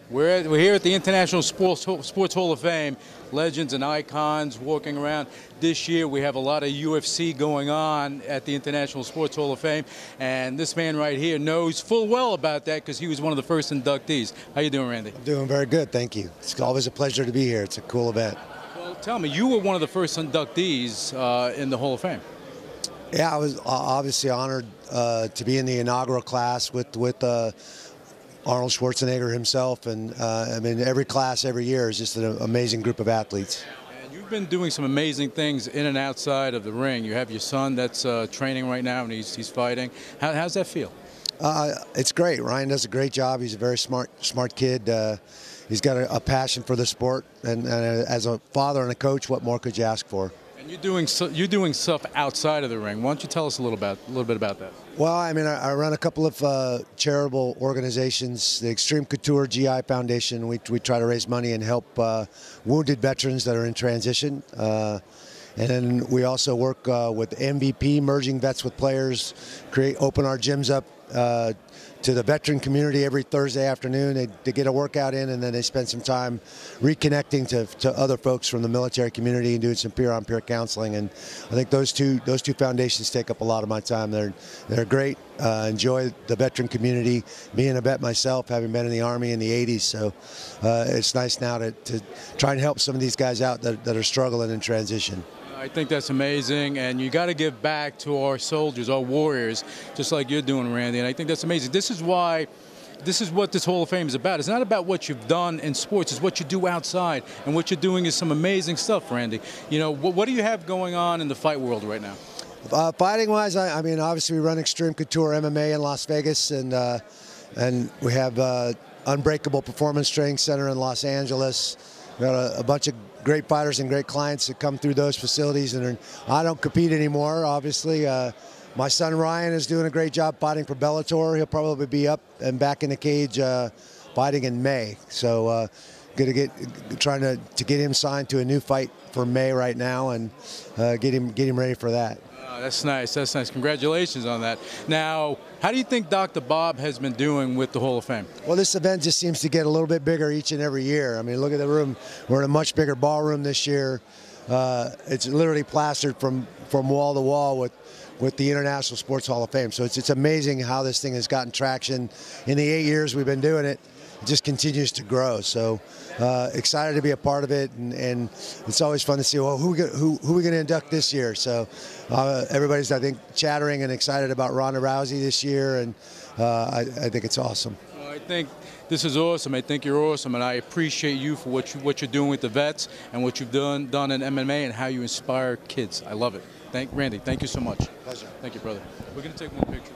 We're here at the International Sports Hall of Fame. Legends and icons walking around. This year we have a lot of UFC going on at the International Sports Hall of Fame, and this man right here knows full well about that because he was one of the first inductees. How you doing, Randy? I'm doing very good, thank you. It's always a pleasure to be here. It's a cool event. Well, tell me, you were one of the first inductees in the Hall of Fame. Yeah, I was obviously honored to be in the inaugural class with Arnold Schwarzenegger himself, and I mean, every class every year is just an amazing group of athletes. And you've been doing some amazing things in and outside of the ring. You have your son that's training right now, and he's fighting. How's that feel? It's great. Ryan does a great job. He's a very smart kid. He's got a passion for the sport, and as a father and a coach, what more could you ask for? And you're doing stuff outside of the ring. Why don't you tell us a little bit about that? Well, I mean, I run a couple of charitable organizations, the Extreme Couture GI Foundation. We try to raise money and help wounded veterans that are in transition. And then we also work with MVP, merging vets with players, open our gyms up to the veteran community every Thursday afternoon. They get a workout in, and then they spend some time reconnecting to other folks from the military community and doing some peer-on-peer counseling. And I think those two foundations take up a lot of my time. They're great. Enjoy the veteran community. Being a vet myself, having been in the Army in the 80s, so it's nice now to try and help some of these guys out that are struggling in transition. I think that's amazing, and you got to give back to our soldiers, our warriors, just like you're doing, Randy, and I think that's amazing. This is what this Hall of Fame is about. It's not about what you've done in sports, it's what you do outside, and what you're doing is some amazing stuff, Randy. You know, what do you have going on in the fight world right now? Fighting-wise, I mean, obviously we run Extreme Couture MMA in Las Vegas, and we have Unbreakable Performance Training Center in Los Angeles. We got a bunch of great fighters and great clients that come through those facilities, and I don't compete anymore, obviously. My son Ryan is doing a great job fighting for Bellator. He'll probably be up and back in the cage fighting in May. So trying to get him signed to a new fight for May right now, and get him ready for that. That's nice. That's nice. Congratulations on that. Now, how do you think Dr. Bob has been doing with the Hall of Fame? Well, this event just seems to get a little bit bigger each and every year. I mean, look at the room. We're in a much bigger ballroom this year. It's literally plastered from wall to wall with the International Sports Hall of Fame. So it's amazing how this thing has gotten traction. In the 8 years we've been doing it, it just continues to grow. So excited to be a part of it, and it's always fun to see, well, who are we going to induct this year? So everybody's, I think, chattering and excited about Ronda Rousey this year, and I think it's awesome. Well, I think this is awesome. I think you're awesome, and I appreciate you for what you're doing with the vets and what you've done in MMA and how you inspire kids. I love it. Randy, thank you so much. Pleasure. Thank you, brother. We're going to take one picture.